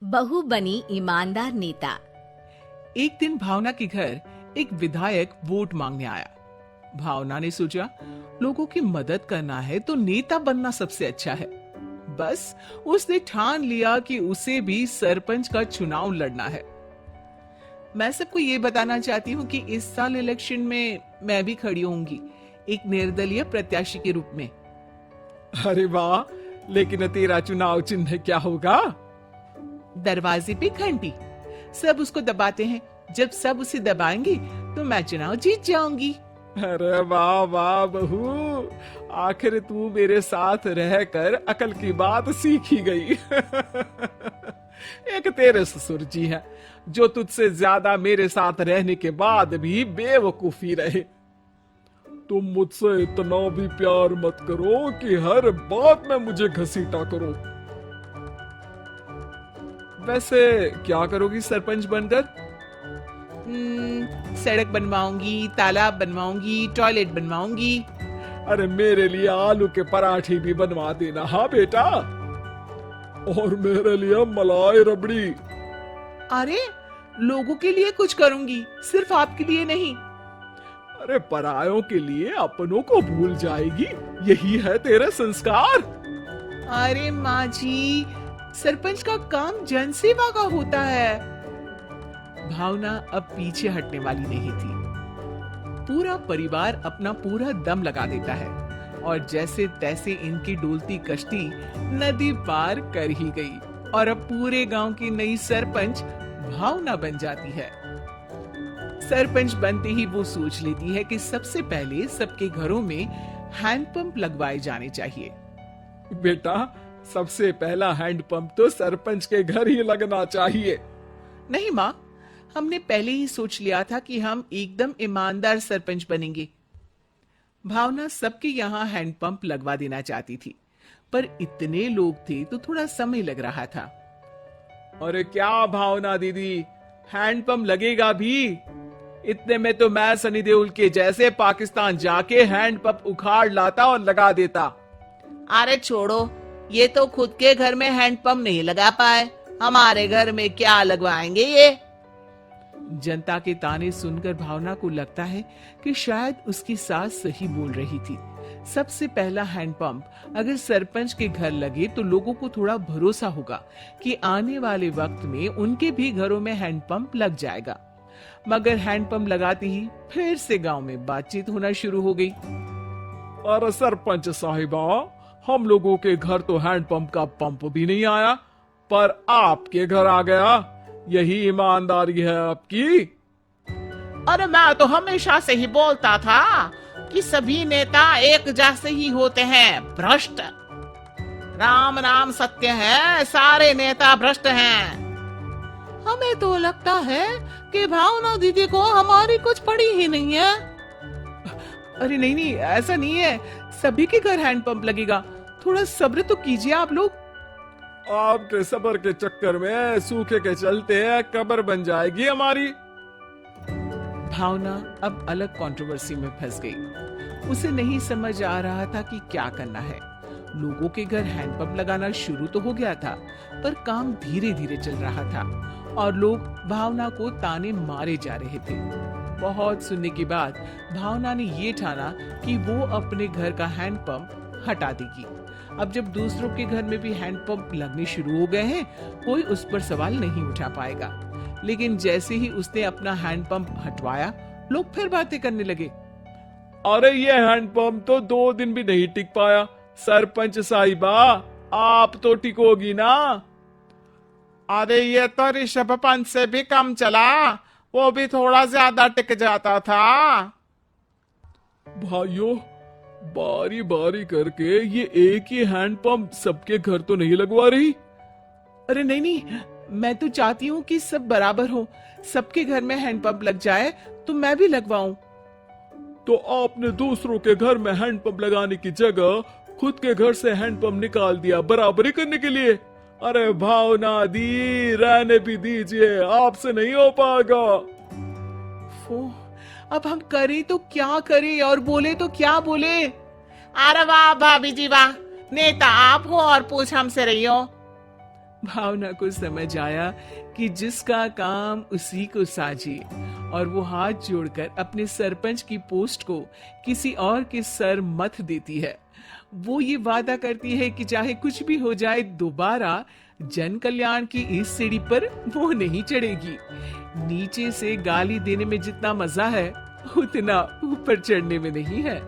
बहू बनी ईमानदार नेता। एक दिन भावना के घर एक विधायक वोट मांगने आया। भावना ने सोचा, लोगों की मदद करना है तो नेता बनना सबसे अच्छा है। बस उसने ठान लिया कि उसे भी सरपंच का चुनाव लड़ना है। मैं सबको ये बताना चाहती हूँ कि इस साल इलेक्शन में मैं भी खड़ी होंगी, एक निर्दलीय प्रत्याशी के रूप में। अरे वाह, लेकिन तेरा चुनाव चिन्ह क्या होगा? दरवाजे पे घंटी। सब उसको दबाते हैं, जब सब उसे दबाएंगे तो मैं चुनाव जीत जाऊंगी। अरे वाह वाह बहू, आखिर तू मेरे साथ रहकर अकल की बात सीख ही गई। एक तेरे ससुर जी है जो तुझसे ज्यादा मेरे साथ रहने के बाद भी बेवकूफी रहे। तुम मुझसे इतना भी प्यार मत करो कि हर बात में मुझे घसीटा करो। वैसे क्या करोगी सरपंच बनकर? सड़क बनवाऊंगी, तालाब बनवाऊंगी, टॉयलेट बनवाऊंगी। अरे मेरे लिए आलू के पराठे भी बनवा देना। हाँ बेटा, और मेरे लिए मलाई रबड़ी। अरे लोगों के लिए कुछ करूंगी, सिर्फ आपके लिए नहीं। अरे परायों के लिए अपनों को भूल जाएगी, यही है तेरा संस्कार। अरे माँ जी, सरपंच का काम जनसेवा का होता है। भावना अब पीछे हटने वाली नहीं थी। पूरा परिवार अपना पूरा दम लगा देता है और जैसे तैसे इनकी डोलती कश्ती नदी पार कर ही गई और अब पूरे गांव की नई सरपंच भावना बन जाती है। सरपंच बनते ही वो सोच लेती है कि सबसे पहले सबके घरों में हैंडपंप लगवाए जाने चाहिए। बेटा, सबसे पहला हैंडपंप तो सरपंच के घर ही लगना चाहिए। नहीं माँ, हमने पहले ही सोच लिया था कि हम एकदम ईमानदार सरपंच बनेंगे। भावना सबके यहाँ हैंडपंप लगवा देना चाहती थी, पर इतने लोग थे तो थोड़ा समय लग रहा था। अरे क्या भावना दीदी, हैंडपंप लगेगा भी? इतने में तो मैं सनी देओल के जैसे पाकिस्तान जाके हैंडपंप उखाड़ लाता और लगा देता। अरे छोड़ो, ये तो खुद के घर में हैंडपंप नहीं लगा पाए, हमारे घर में क्या लगवाएंगे ये? जनता के ताने सुनकर भावना को लगता है कि शायद उसकी सास सही बोल रही थी। सबसे पहला हैंडपंप अगर सरपंच के घर लगे तो लोगों को थोड़ा भरोसा होगा कि आने वाले वक्त में उनके भी घरों में हैंडपंप लग जाएगा। मगर हैंडपंप लगाते ही फिर से गांव में बातचीत होना शुरू हो गई। अरे सरपंच साहिबा, हम लोगों के घर तो हैंडपंप का पंप भी नहीं आया, पर आपके घर आ गया। यही ईमानदारी है आपकी? अरे मैं तो हमेशा से ही बोलता था कि सभी नेता एक जैसे ही होते हैं, भ्रष्ट। राम नाम सत्य है, सारे नेता भ्रष्ट हैं। हमें तो लगता है कि भावना दीदी को हमारी कुछ पड़ी ही नहीं है। अरे नहीं नहीं, ऐसा नहीं है, सभी के घर हैंडपंप लगेगा, थोड़ा सब्र तो कीजिए आप लोग। आपके सब्र के चक्कर में सूखे के चलते कब्र बन जाएगी हमारी। भावना अब अलग कंट्रोवर्सी में फंस गई। उसे नहीं समझ आ रहा था कि क्या करना है। लोगों के घर हैंडपंप लगाना शुरू तो हो गया था, पर काम धीरे धीरे चल रहा था और लोग भावना को ताने मारे जा रहे थे। बहुत सुनने के बाद भावना ने ये ठाना कि वो अपने घर का हैंडपंप हटा देगी। अब जब दूसरों के घर में भी हैंडपंप लगने शुरू हो गए हैं, कोई उस पर सवाल नहीं उठा पाएगा। लेकिन जैसे ही उसने अपना हैंडपंप हटवाया, लोग फिर बातें करने लगे। अरे ये हैंडपंप तो 2 दिन भी नहीं टिक पाया। सरपंच साहिबा, आप तो टिकोगी ना? अरे ये तो ऋषभ पंत से भी कम चला, वो भी थोड़ा ज्यादा टिक जाता था। भाइयों, बारी बारी करके ये एक ही हैंडपंप सबके घर तो नहीं लगवा रही? अरे नहीं नहीं, मैं तो चाहती हूँ कि सब बराबर हो, सबके घर में हैंडपंप लग जाए तो मैं भी लगवाऊं। तो आपने दूसरों के घर में हैंडपंप लगाने की जगह खुद के घर से हैंडपंप निकाल दिया बराबरी करने के लिए। अरे भावना दी, रहने भी दीजिए, आपसे नहीं हो पाएगा। अब हम करें तो क्या करें और बोले तो क्या बोले? अरे वाह भाभी जी वाह, नेता आप हो और पूछ हमसे रही हो। भावना को समझ आया कि जिसका काम उसी को साझे, और वो हाथ जोड़कर अपने सरपंच की पोस्ट को किसी और के सर मत देती है। वो ये वादा करती है कि चाहे कुछ भी हो जाए, दोबारा जन कल्याण की इस सीढ़ी पर वो नहीं चढ़ेगी। नीचे से गाली देने में जितना मजा है, उतना ऊपर चढ़ने में नहीं है।